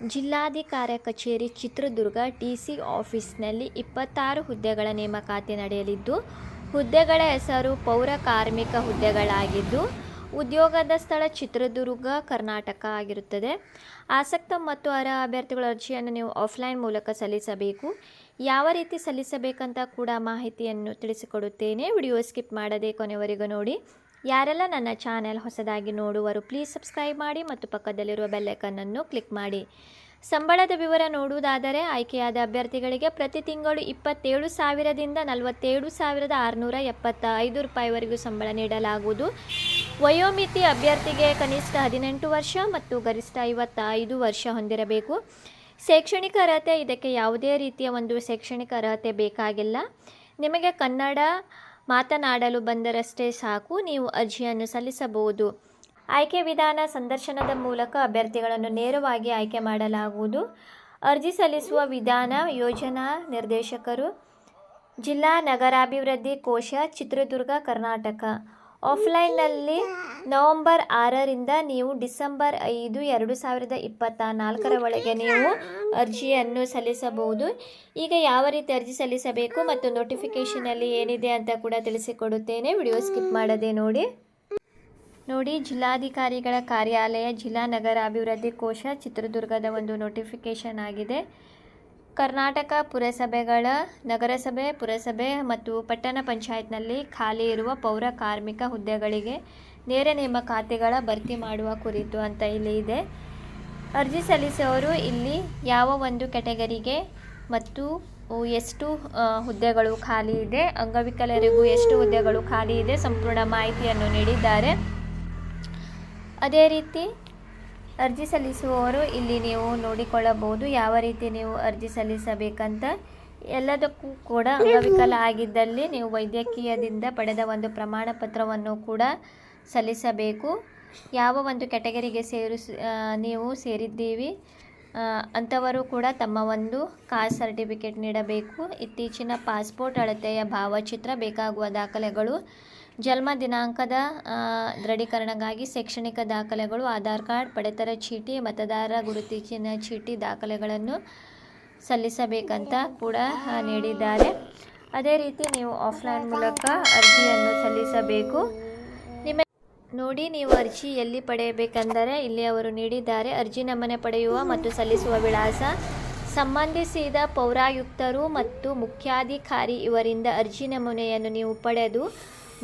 ಜಿಲ್ಲಾಧಿಕಾರಿ ಕಚೇರಿ ಚಿತ್ರದುರ್ಗ ಡಿಸಿ ಆಫೀಸ್ನಲ್ಲಿ 26 ಹುದ್ದೆಗಳ ನೇಮಕಾತಿ ನಡೆಯಲಿದ್ದು, ಹುದ್ದೆಗಳ ಹೆಸರು ಪೌರ ಕಾರ್ಮಿಕ ಹುದ್ದೆಗಳಾಗಿದ್ದು, ಉದ್ಯೋಗದ ಸ್ಥಳ ಚಿತ್ರದುರ್ಗ, ಕರ್ನಾಟಕ ಆಗಿರುತ್ತದೆ. ಆಸಕ್ತ ಮತ್ತು ಅರ್ಹ ಅಭ್ಯರ್ಥಿಗಳ ಅರ್ಜಿಯನ್ನು ನೀವು ಆಫ್ಲೈನ್ ಮೂಲಕ ಸಲ್ಲಿಸಬೇಕು. ಯಾವ ರೀತಿ ಸಲ್ಲಿಸಬೇಕಂತ ಕೂಡ ಮಾಹಿತಿಯನ್ನು ತಿಳಿಸಿಕೊಡುತ್ತೇನೆ. ವಿಡಿಯೋ ಸ್ಕಿಪ್ ಮಾಡದೆ ಕೊನೆವರೆಗೂ ನೋಡಿ. ಯಾರೆಲ್ಲ ನನ್ನ ಚಾನೆಲ್ ಹೊಸದಾಗಿ ನೋಡುವರು ಪ್ಲೀಸ್ ಸಬ್ಸ್ಕ್ರೈಬ್ ಮಾಡಿ ಮತ್ತು ಪಕ್ಕದಲ್ಲಿರುವ ಬೆಲ್ಲೈಕನ್ನನ್ನು ಕ್ಲಿಕ್ ಮಾಡಿ. ಸಂಬಳದ ವಿವರ ನೋಡುವುದಾದರೆ, ಆಯ್ಕೆಯಾದ ಅಭ್ಯರ್ಥಿಗಳಿಗೆ ಪ್ರತಿ ತಿಂಗಳು 27,000ದಿಂದ 47,675 ರೂಪಾಯಿವರೆಗೂ ಸಂಬಳ ನೀಡಲಾಗುವುದು. ವಯೋಮಿತಿ ಅಭ್ಯರ್ಥಿಗೆ ಕನಿಷ್ಠ 18 ವರ್ಷ ಮತ್ತು ಗರಿಷ್ಠ 55 ವರ್ಷ ಹೊಂದಿರಬೇಕು. ಶೈಕ್ಷಣಿಕ ಅರ್ಹತೆ, ಇದಕ್ಕೆ ಯಾವುದೇ ರೀತಿಯ ಒಂದು ಶೈಕ್ಷಣಿಕ ಅರ್ಹತೆ ಬೇಕಾಗಿಲ್ಲ. ನಿಮಗೆ ಕನ್ನಡ ಮಾತನಾಡಲು ಬಂದರಷ್ಟೇ ಸಾಕು, ನೀವು ಅರ್ಜಿಯನ್ನು ಸಲ್ಲಿಸಬಹುದು. ಆಯ್ಕೆ ವಿಧಾನ: ಸಂದರ್ಶನದ ಮೂಲಕ ಅಭ್ಯರ್ಥಿಗಳನ್ನು ನೇರವಾಗಿ ಆಯ್ಕೆ ಮಾಡಲಾಗುವುದು. ಅರ್ಜಿ ಸಲ್ಲಿಸುವ ವಿಧಾನ: ಯೋಜನಾ ನಿರ್ದೇಶಕರು, ಜಿಲ್ಲಾ ನಗರಾಭಿವೃದ್ಧಿ ಕೋಶ, ಚಿತ್ರದುರ್ಗ, ಕರ್ನಾಟಕ. ಆಫ್ಲೈನ್ನಲ್ಲಿ ನವೆಂಬರ್ 6ರಿಂದ ನೀವು ಡಿಸೆಂಬರ್ 5, 2024 ಒಳಗೆ ನೀವು ಅರ್ಜಿಯನ್ನು ಸಲ್ಲಿಸಬಹುದು. ಈಗ ಯಾವ ರೀತಿ ಅರ್ಜಿ ಸಲ್ಲಿಸಬೇಕು ಮತ್ತು ನೋಟಿಫಿಕೇಷನಲ್ಲಿ ಏನಿದೆ ಅಂತ ಕೂಡ ತಿಳಿಸಿಕೊಡುತ್ತೇನೆ. ವಿಡಿಯೋ ಸ್ಕಿಪ್ ಮಾಡದೆ ನೋಡಿ. ಜಿಲ್ಲಾಧಿಕಾರಿಗಳ ಕಾರ್ಯಾಲಯ, ಜಿಲ್ಲಾ ನಗರಾಭಿವೃದ್ಧಿ ಕೋಶ, ಚಿತ್ರದುರ್ಗದ ಒಂದು ನೋಟಿಫಿಕೇಷನ್ ಆಗಿದೆ. ಕರ್ನಾಟಕ ಪುರಸಭೆಗಳ, ನಗರಸಭೆ, ಪುರಸಭೆ ಮತ್ತು ಪಟ್ಟಣ ಪಂಚಾಯತ್ನಲ್ಲಿ ಖಾಲಿ ಇರುವ ಪೌರ ಕಾರ್ಮಿಕ ಹುದ್ದೆಗಳಿಗೆ ನೇರ ನೇಮಕಾತಿಗಳ ಭರ್ತಿ ಮಾಡುವ ಕುರಿತು ಅಂತ ಇಲ್ಲಿ ಇದೆ. ಅರ್ಜಿ ಸಲ್ಲಿಸುವವರು ಇಲ್ಲಿ ಯಾವ ಒಂದು ಕ್ಯಾಟಗರಿಗೆ ಮತ್ತು ಎಷ್ಟು ಹುದ್ದೆಗಳು ಖಾಲಿ ಇದೆ, ಅಂಗವಿಕಲರಿಗೂ ಎಷ್ಟು ಹುದ್ದೆಗಳು ಖಾಲಿ ಇದೆ, ಸಂಪೂರ್ಣ ಮಾಹಿತಿಯನ್ನು ನೀಡಿದ್ದಾರೆ. ಅದೇ ರೀತಿ ಅರ್ಜಿ ಸಲ್ಲಿಸುವವರು ಇಲ್ಲಿ ನೀವು ನೋಡಿಕೊಳ್ಳಬಹುದು ಯಾವ ರೀತಿ ನೀವು ಅರ್ಜಿ ಸಲ್ಲಿಸಬೇಕಂತ. ಎಲ್ಲದಕ್ಕೂ ಕೂಡ ಅಂಗವಿಕಲ ಆಗಿದ್ದಲ್ಲಿ ನೀವು ವೈದ್ಯಕೀಯದಿಂದ ಪಡೆದ ಒಂದು ಪ್ರಮಾಣ ಪತ್ರವನ್ನು ಕೂಡ ಸಲ್ಲಿಸಬೇಕು. ಯಾವ ಒಂದು ಕ್ಯಾಟಗರಿಗೆ ನೀವು ಸೇರಿದ್ದೀವಿ ಅಂಥವರು ಕೂಡ ತಮ್ಮ ಒಂದು ಕಾಸ್ಟ್ ಸರ್ಟಿಫಿಕೇಟ್ ನೀಡಬೇಕು. ಇತ್ತೀಚಿನ ಪಾಸ್ಪೋರ್ಟ್ ಅಳತೆಯ ಭಾವಚಿತ್ರ, ಬೇಕಾಗುವ ದಾಖಲೆಗಳು, ಜನ್ಮ ದಿನಾಂಕದ ದೃಢೀಕರಣಕ್ಕಾಗಿ ಶೈಕ್ಷಣಿಕ ದಾಖಲೆಗಳು, ಆಧಾರ್ ಕಾರ್ಡ್, ಪಡಿತರ ಚೀಟಿ, ಮತದಾರರ ಗುರುತಿನ ಚೀಟಿ ದಾಖಲೆಗಳನ್ನು ಸಲ್ಲಿಸಬೇಕಂತ ಕೂಡ ನೀಡಿದ್ದಾರೆ. ಅದೇ ರೀತಿ ನೀವು ಆಫ್ಲೈನ್ ಮೂಲಕ ಅರ್ಜಿಯನ್ನು ಸಲ್ಲಿಸಬೇಕು. ನೀವು ಅರ್ಜಿ ಎಲ್ಲಿ ಪಡೆಯಬೇಕೆಂದರೆ ಇಲ್ಲಿ ಅವರು ನೀಡಿದ್ದಾರೆ. ಅರ್ಜಿ ನಮೂನೆ ಪಡೆಯುವ ಮತ್ತು ಸಲ್ಲಿಸುವ ವಿಳಾಸ: ಸಂಬಂಧಿಸಿದ ಪೌರಾಯುಕ್ತರು ಮತ್ತು ಮುಖ್ಯಾಧಿಕಾರಿ ಇವರಿಂದ ಅರ್ಜಿ ನಮೂನೆಯನ್ನು ನೀವು ಪಡೆದು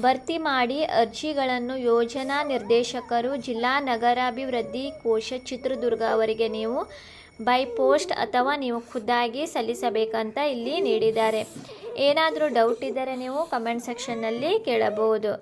ಭರ್ತಿ ಮಾಡಿ ಅರ್ಜಿಗಳನ್ನು ಯೋಜನಾ ನಿರ್ದೇಶಕರು, ಜಿಲ್ಲಾ ನಗರಾಭಿವೃದ್ಧಿ ಕೋಶ, ಚಿತ್ರದುರ್ಗ ಅವರಿಗೆ ನೀವು ಬೈ ಪೋಸ್ಟ್ ಅಥವಾ ನೀವು ಖುದ್ದಾಗಿ ಸಲ್ಲಿಸಬೇಕಂತ ಇಲ್ಲಿ ನೀಡಿದ್ದಾರೆ. ಏನಾದರೂ ಡೌಟ್ ಇದ್ದರೆ ನೀವು ಕಮೆಂಟ್ ಸೆಕ್ಷನ್ನಲ್ಲಿ ಕೇಳಬಹುದು.